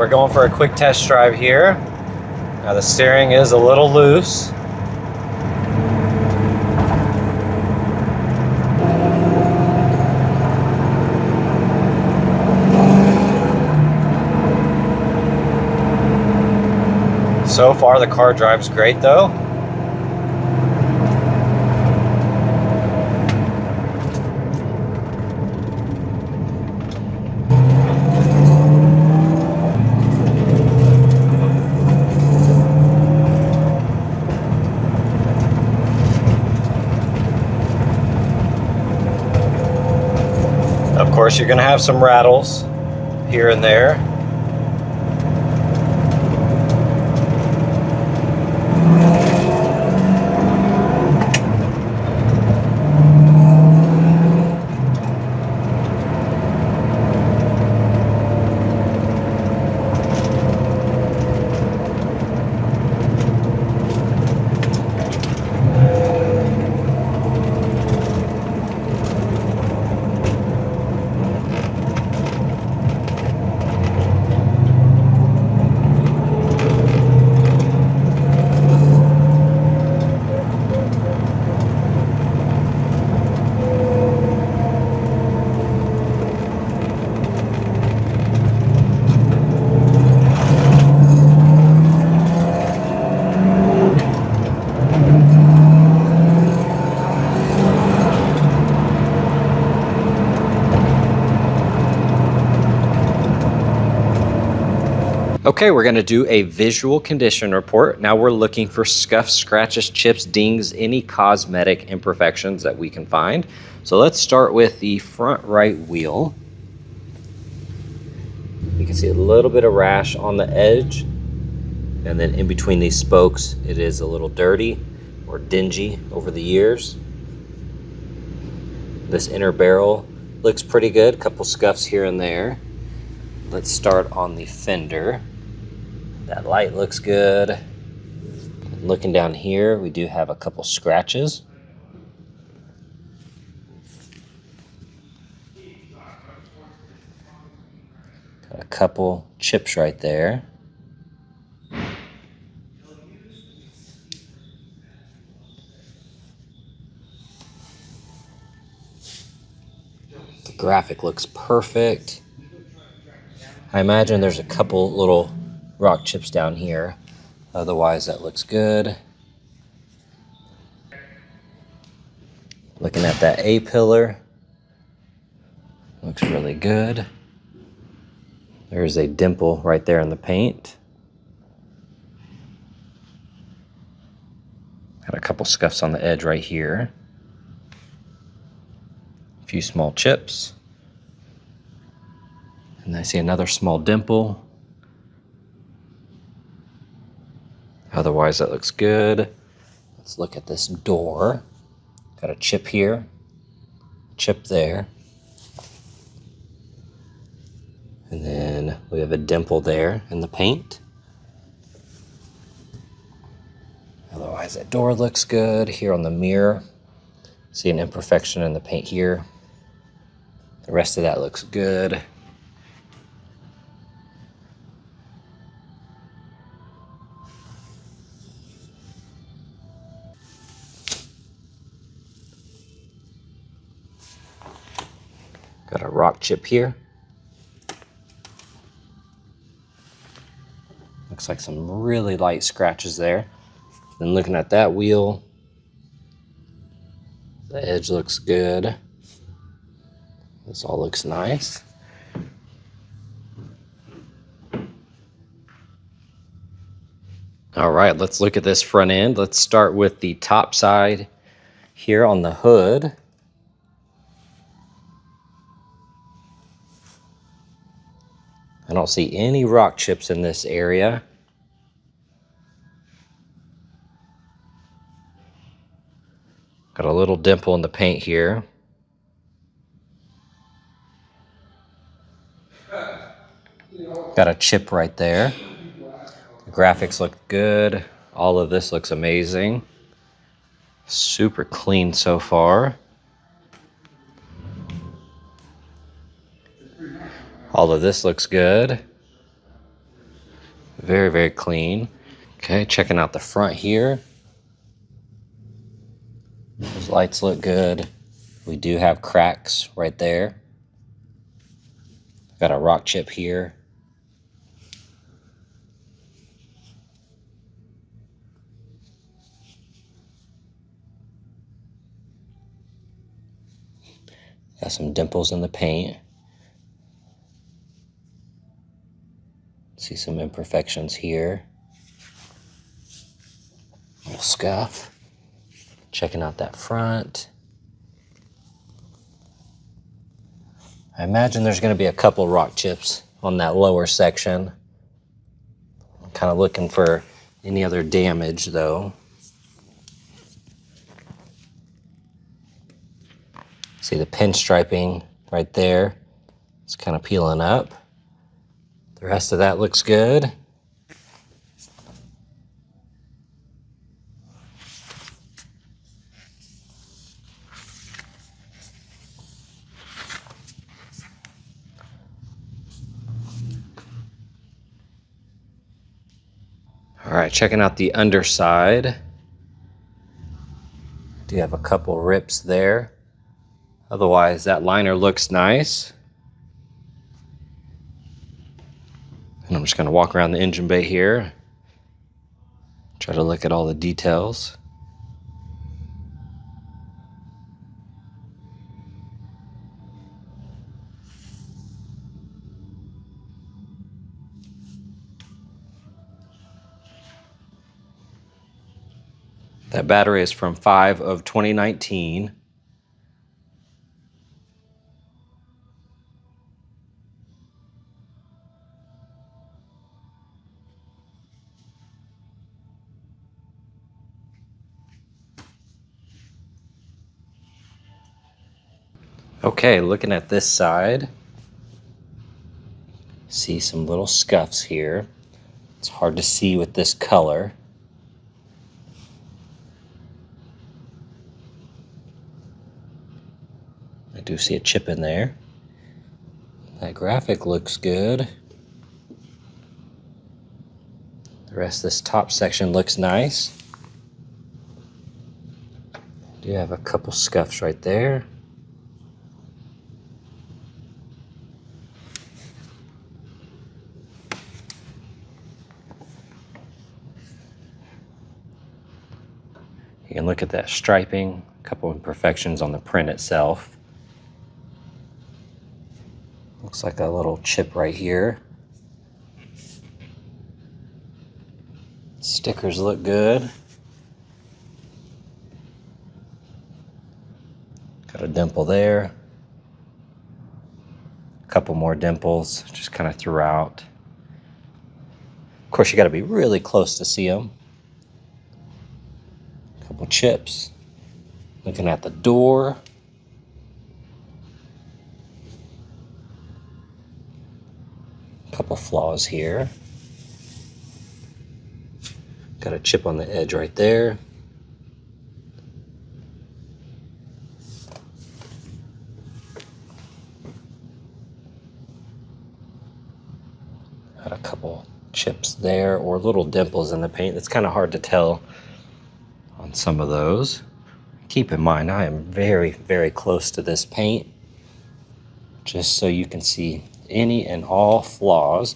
we're going for a quick test drive here. Now the steering is a little loose. So far the car drives great though. Of course, you're going to have some rattles here and there. Okay, we're going to do a visual condition report. Now we're looking for scuffs, scratches, chips, dings, any cosmetic imperfections that we can find. So let's start with the front right wheel. You can see a little bit of rash on the edge, and then in between these spokes it is a little dirty or dingy over the years. This inner barrel looks pretty good, a couple scuffs here and there. Let's start on the fender. That light looks good. Looking down here, we do have a couple scratches. Got a couple chips right there. The graphic looks perfect. I imagine there's a couple little rock chips down here. Otherwise, that looks good. Looking at that A-pillar. Looks really good. There's a dimple right there in the paint. Got a couple scuffs on the edge right here. A few small chips. And I see another small dimple. Otherwise, that looks good. Let's look at this door. Got a chip here, chip there. And then we have a dimple there in the paint. Otherwise, that door looks good. Here on the mirror, see an imperfection in the paint here. The rest of that looks good. Got a rock chip here. Looks like some really light scratches there. Then looking at that wheel, the edge looks good. This all looks nice. All right, let's look at this front end. Let's start with the top side here on the hood. I don't see any rock chips in this area. Got a little dimple in the paint here. Got a chip right there. The graphics look good. All of this looks amazing. Super clean so far. All of this looks good. Very, very clean. Okay, checking out the front here. Those lights look good. We do have cracks right there. Got a rock chip here. Got some dimples in the paint. See some imperfections here. Little scuff. Checking out that front. I imagine there's going to be a couple rock chips on that lower section. I'm kind of looking for any other damage though. See the pinstriping right there. It's kind of peeling up. The rest of that looks good. All right, checking out the underside. Do have a couple rips there. Otherwise, that liner looks nice. And I'm just gonna walk around the engine bay here. Try to look at all the details. That battery is from 5 of 2019. Okay, looking at this side, see some little scuffs here. It's hard to see with this color. I do see a chip in there. That graphic looks good. The rest of this top section looks nice. Do have a couple scuffs right there. You can look at that striping, a couple imperfections on the print itself. Looks like a little chip right here. Stickers look good. Got a dimple there. A couple more dimples just kind of throughout. Of course, you got to be really close to see them. Couple chips. Looking at the door. Couple flaws here. Got a chip on the edge right there. Got a couple chips there, or little dimples in the paint. It's kind of hard to tell on some of those. Keep in mind, I am very, very close to this paint, just so you can see any and all flaws.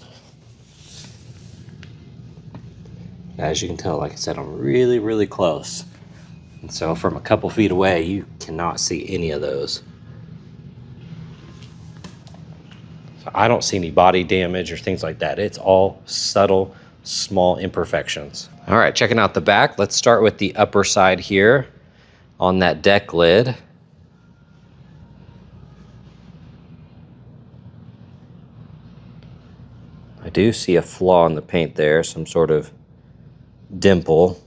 As you can tell, like I said, I'm really, really close. And so from a couple feet away, you cannot see any of those. So I don't see any body damage or things like that. It's all subtle, small imperfections. All right, checking out the back. Let's start with the upper side here on that deck lid. I do see a flaw in the paint there, some sort of dimple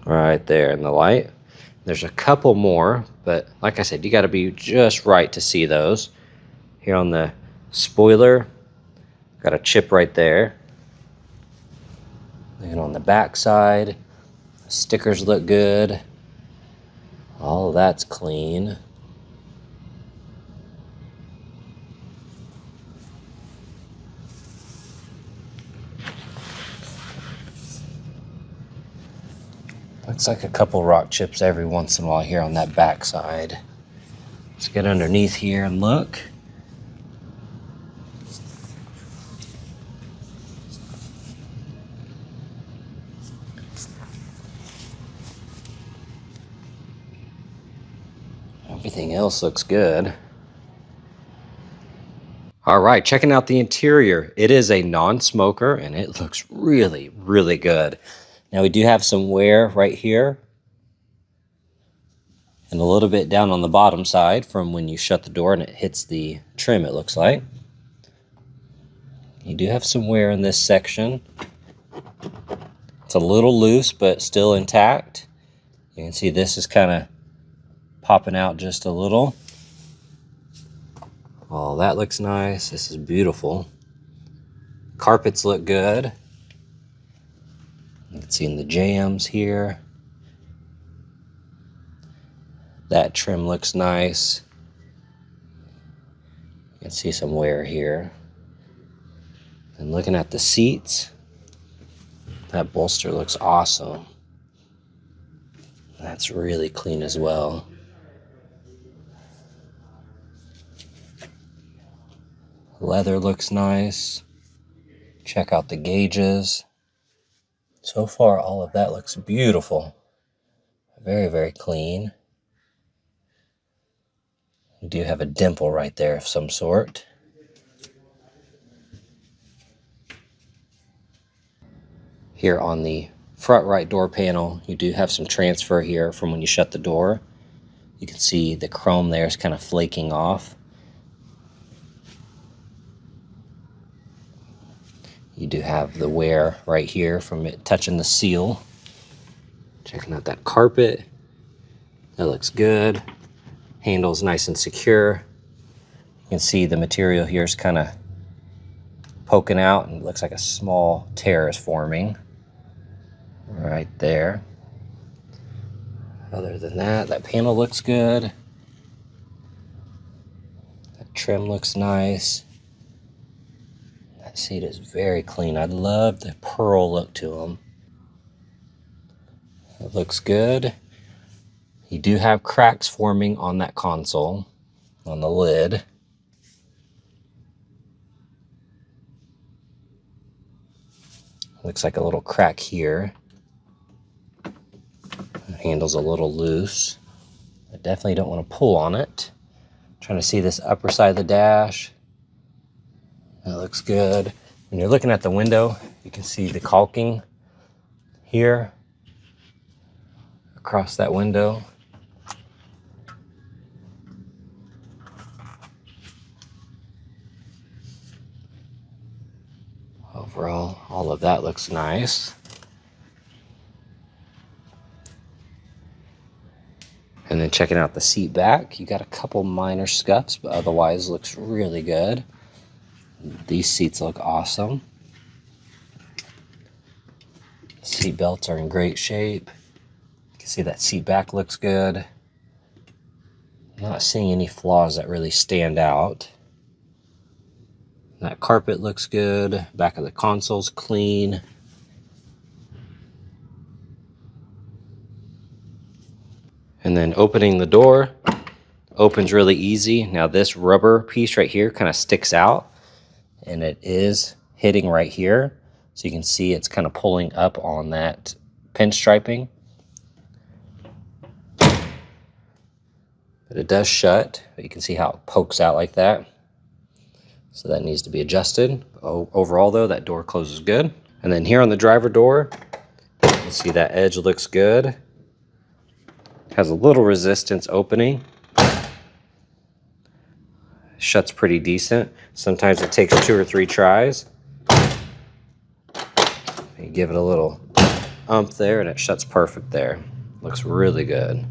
right there in the light. There's a couple more, but like I said, you got to be just right to see those. Here on the spoiler, got a chip right there. And on the back side, the stickers look good. All that's clean. Looks like a couple rock chips every once in a while here on that back side. Let's get underneath here and look. Everything else looks good. All right, checking out the interior. It is a non-smoker and it looks really, really good. Now we do have some wear right here and a little bit down on the bottom side from when you shut the door and it hits the trim, it looks like. You do have some wear in this section. It's a little loose, but still intact. You can see this is kind of popping out just a little. Oh, that looks nice. This is beautiful. Carpets look good. You can see in the jams here. That trim looks nice. You can see some wear here. And looking at the seats, that bolster looks awesome. That's really clean as well. Leather looks nice. Check out the gauges. So far, all of that looks beautiful. Very, very clean. You do have a dimple right there of some sort. Here on the front right door panel, you do have some transfer here from when you shut the door. You can see the chrome there is kind of flaking off. You do have the wear right here from it touching the seal. Checking out that carpet. That looks good. Handle's nice and secure. You can see the material here is kind of poking out and it looks like a small tear is forming right there. Other than that, that panel looks good. That trim looks nice. That seat is very clean. I love the pearl look to them. It looks good. You do have cracks forming on that console, on the lid. Looks like a little crack here. The handle's a little loose. I definitely don't want to pull on it. Trying to see this upper side of the dash. That looks good. When you're looking at the window, you can see the caulking here across that window. Overall, all of that looks nice. And then checking out the seat back, you got a couple minor scuffs, but otherwise looks really good. These seats look awesome. Seat belts are in great shape. You can see that seat back looks good. I'm not seeing any flaws that really stand out. That carpet looks good. Back of the console's clean. And then opening the door opens really easy. Now this rubber piece right here kind of sticks out and it is hitting right here. So you can see it's kind of pulling up on that pinstriping. But it does shut. But you can see how it pokes out like that. So that needs to be adjusted. Overall though, that door closes good. And then here on the driver door, you can see that edge looks good. Has a little resistance opening. Shuts pretty decent. Sometimes it takes 2 or 3 tries. You give it a little ump there and it shuts perfect there. Looks really good.